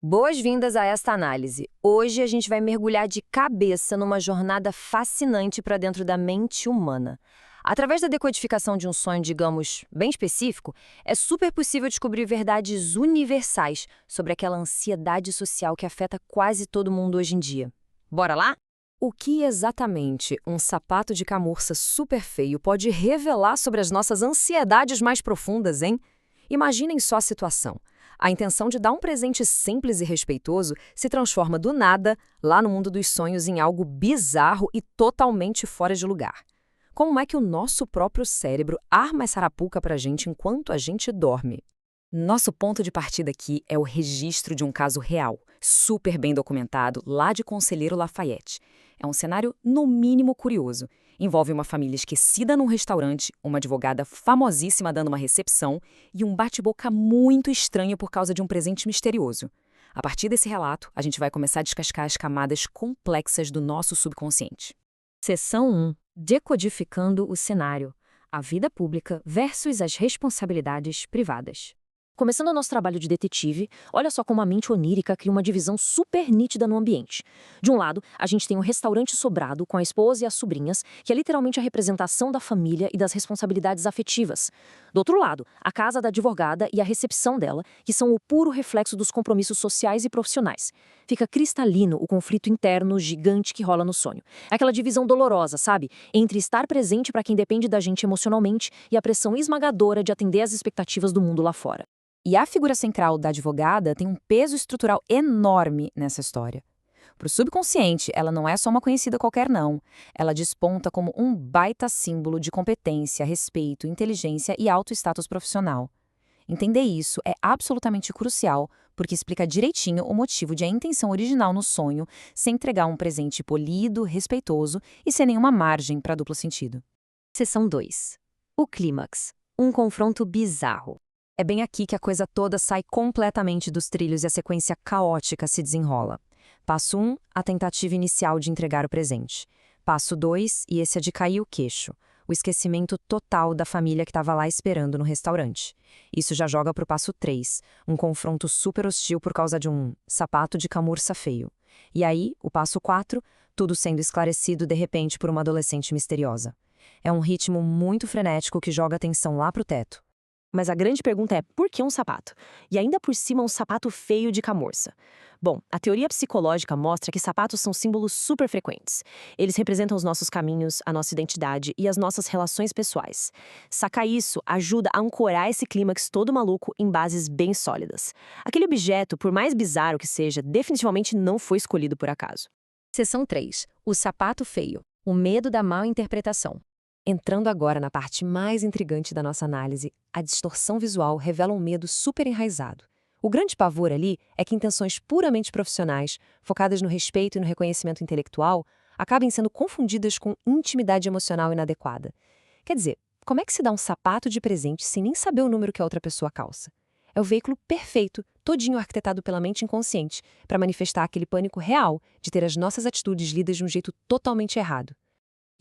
Boas-vindas a esta análise. Hoje a gente vai mergulhar de cabeça numa jornada fascinante para dentro da mente humana. Através da decodificação de um sonho, digamos, bem específico, é super possível descobrir verdades universais sobre aquela ansiedade social que afeta quase todo mundo hoje em dia. Bora lá? O que exatamente um sapato de camurça super feio pode revelar sobre as nossas ansiedades mais profundas, hein? Imaginem só a situação. A intenção de dar um presente simples e respeitoso se transforma do nada, lá no mundo dos sonhos, em algo bizarro e totalmente fora de lugar. Como é que o nosso próprio cérebro arma essa arapuca pra gente enquanto a gente dorme? Nosso ponto de partida aqui é o registro de um caso real, super bem documentado, lá de Conselheiro Lafayette. É um cenário, no mínimo, curioso. Envolve uma família esquecida num restaurante, uma advogada famosíssima dando uma recepção e um bate-boca muito estranho por causa de um presente misterioso. A partir desse relato, a gente vai começar a descascar as camadas complexas do nosso subconsciente. Seção 1. Decodificando o cenário. A vida pública versus as responsabilidades privadas. Começando o nosso trabalho de detetive, olha só como a mente onírica cria uma divisão super nítida no ambiente. De um lado, a gente tem um restaurante sobrado com a esposa e as sobrinhas, que é literalmente a representação da família e das responsabilidades afetivas. Do outro lado, a casa da advogada e a recepção dela, que são o puro reflexo dos compromissos sociais e profissionais. Fica cristalino o conflito interno gigante que rola no sonho. É aquela divisão dolorosa, sabe? Entre estar presente para quem depende da gente emocionalmente e a pressão esmagadora de atender às expectativas do mundo lá fora. E a figura central da advogada tem um peso estrutural enorme nessa história. Para o subconsciente, ela não é só uma conhecida qualquer, não. Ela desponta como um baita símbolo de competência, respeito, inteligência e alto status profissional. Entender isso é absolutamente crucial, porque explica direitinho o motivo de a intenção original no sonho ser entregar um presente polido, respeitoso e sem nenhuma margem para duplo sentido. Seção 2. O clímax. Um confronto bizarro. É bem aqui que a coisa toda sai completamente dos trilhos e a sequência caótica se desenrola. Passo 1, a tentativa inicial de entregar o presente. Passo 2, e esse é de cair o queixo. O esquecimento total da família que estava lá esperando no restaurante. Isso já joga para o passo 3, um confronto super hostil por causa de um sapato de camurça feio. E aí, o passo 4, tudo sendo esclarecido de repente por uma adolescente misteriosa. É um ritmo muito frenético que joga a tensão lá pro teto. Mas a grande pergunta é, por que um sapato? E ainda por cima um sapato feio de camurça. Bom, a teoria psicológica mostra que sapatos são símbolos super frequentes. Eles representam os nossos caminhos, a nossa identidade e as nossas relações pessoais. Sacar isso ajuda a ancorar esse clímax todo maluco em bases bem sólidas. Aquele objeto, por mais bizarro que seja, definitivamente não foi escolhido por acaso. Seção 3. O sapato feio. O medo da mal interpretação. Entrando agora na parte mais intrigante da nossa análise, a distorção visual revela um medo super enraizado. O grande pavor ali é que intenções puramente profissionais, focadas no respeito e no reconhecimento intelectual, acabem sendo confundidas com intimidade emocional inadequada. Quer dizer, como é que se dá um sapato de presente sem nem saber o número que a outra pessoa calça? É o veículo perfeito, todinho arquitetado pela mente inconsciente, para manifestar aquele pânico real de ter as nossas atitudes lidas de um jeito totalmente errado.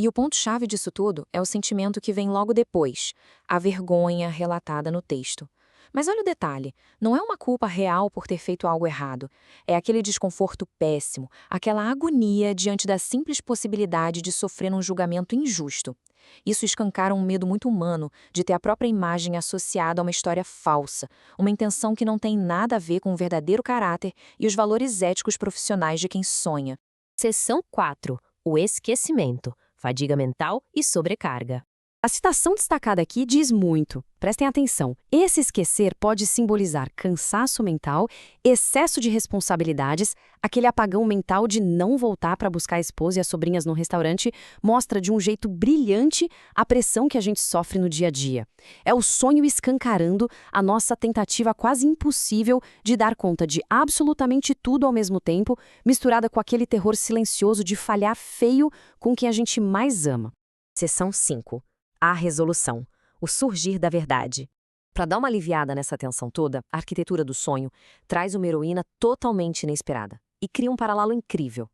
E o ponto-chave disso tudo é o sentimento que vem logo depois, a vergonha relatada no texto. Mas olha o detalhe, não é uma culpa real por ter feito algo errado. É aquele desconforto péssimo, aquela agonia diante da simples possibilidade de sofrer um julgamento injusto. Isso escancara um medo muito humano de ter a própria imagem associada a uma história falsa, uma intenção que não tem nada a ver com o verdadeiro caráter e os valores éticos profissionais de quem sonha. Seção 4. O esquecimento. Fadiga mental e sobrecarga. A citação destacada aqui diz muito. Prestem atenção. Esse esquecer pode simbolizar cansaço mental, excesso de responsabilidades, aquele apagão mental de não voltar para buscar a esposa e as sobrinhas no restaurante mostra de um jeito brilhante a pressão que a gente sofre no dia a dia. É o sonho escancarando a nossa tentativa quase impossível de dar conta de absolutamente tudo ao mesmo tempo, misturada com aquele terror silencioso de falhar feio com quem a gente mais ama. Seção 5. A resolução. O surgir da verdade. Para dar uma aliviada nessa tensão toda, a arquitetura do sonho traz uma heroína totalmente inesperada e cria um paralelo incrível.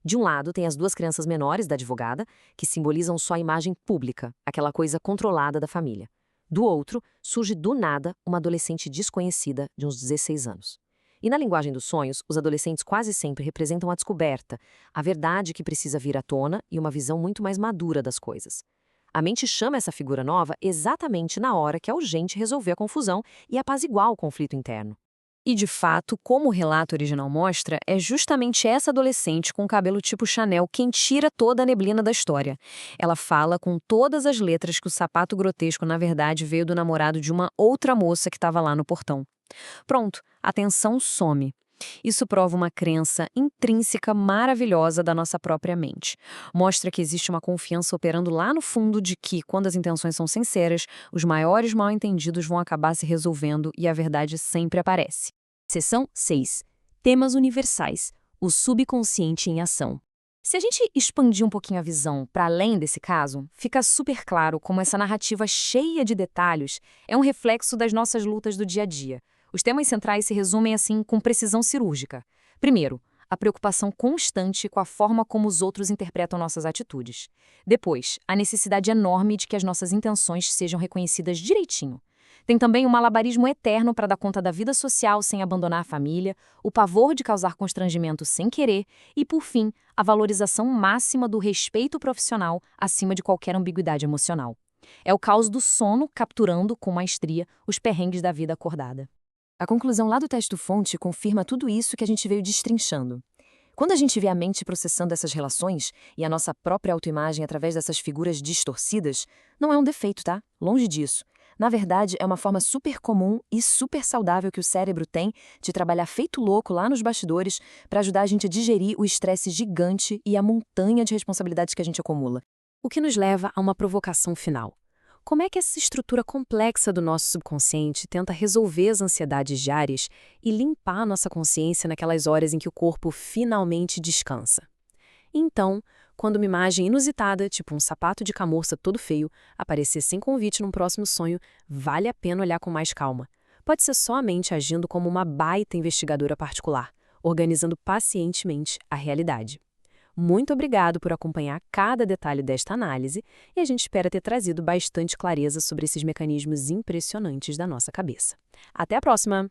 De um lado, tem as duas crianças menores da advogada, que simbolizam só a imagem pública, aquela coisa controlada da família. Do outro, surge do nada uma adolescente desconhecida de uns 16 anos. E na linguagem dos sonhos, os adolescentes quase sempre representam a descoberta, a verdade que precisa vir à tona e uma visão muito mais madura das coisas. A mente chama essa figura nova exatamente na hora que é urgente resolver a confusão e apaziguar o conflito interno. E, de fato, como o relato original mostra, é justamente essa adolescente com cabelo tipo Chanel quem tira toda a neblina da história. Ela fala com todas as letras que o sapato grotesco, na verdade, veio do namorado de uma outra moça que estava lá no portão. Pronto, a tensão some. Isso prova uma crença intrínseca maravilhosa da nossa própria mente. Mostra que existe uma confiança operando lá no fundo de que, quando as intenções são sinceras, os maiores mal-entendidos vão acabar se resolvendo e a verdade sempre aparece. Seção 6. Temas universais. O subconsciente em ação. Se a gente expandir um pouquinho a visão para além desse caso, fica super claro como essa narrativa cheia de detalhes é um reflexo das nossas lutas do dia a dia. Os temas centrais se resumem assim com precisão cirúrgica. Primeiro, a preocupação constante com a forma como os outros interpretam nossas atitudes. Depois, a necessidade enorme de que as nossas intenções sejam reconhecidas direitinho. Tem também o malabarismo eterno para dar conta da vida social sem abandonar a família, o pavor de causar constrangimento sem querer e, por fim, a valorização máxima do respeito profissional acima de qualquer ambiguidade emocional. É o caos do sono capturando, com maestria, os perrengues da vida acordada. A conclusão lá do texto-fonte confirma tudo isso que a gente veio destrinchando. Quando a gente vê a mente processando essas relações e a nossa própria autoimagem através dessas figuras distorcidas, não é um defeito, tá? Longe disso. Na verdade, é uma forma super comum e super saudável que o cérebro tem de trabalhar feito louco lá nos bastidores para ajudar a gente a digerir o estresse gigante e a montanha de responsabilidades que a gente acumula. O que nos leva a uma provocação final. Como é que essa estrutura complexa do nosso subconsciente tenta resolver as ansiedades diárias e limpar a nossa consciência naquelas horas em que o corpo finalmente descansa? Então, quando uma imagem inusitada, tipo um sapato de camurça todo feio, aparecer sem convite num próximo sonho, vale a pena olhar com mais calma. Pode ser só a mente agindo como uma baita investigadora particular, organizando pacientemente a realidade. Muito obrigado por acompanhar cada detalhe desta análise e a gente espera ter trazido bastante clareza sobre esses mecanismos impressionantes da nossa cabeça. Até a próxima!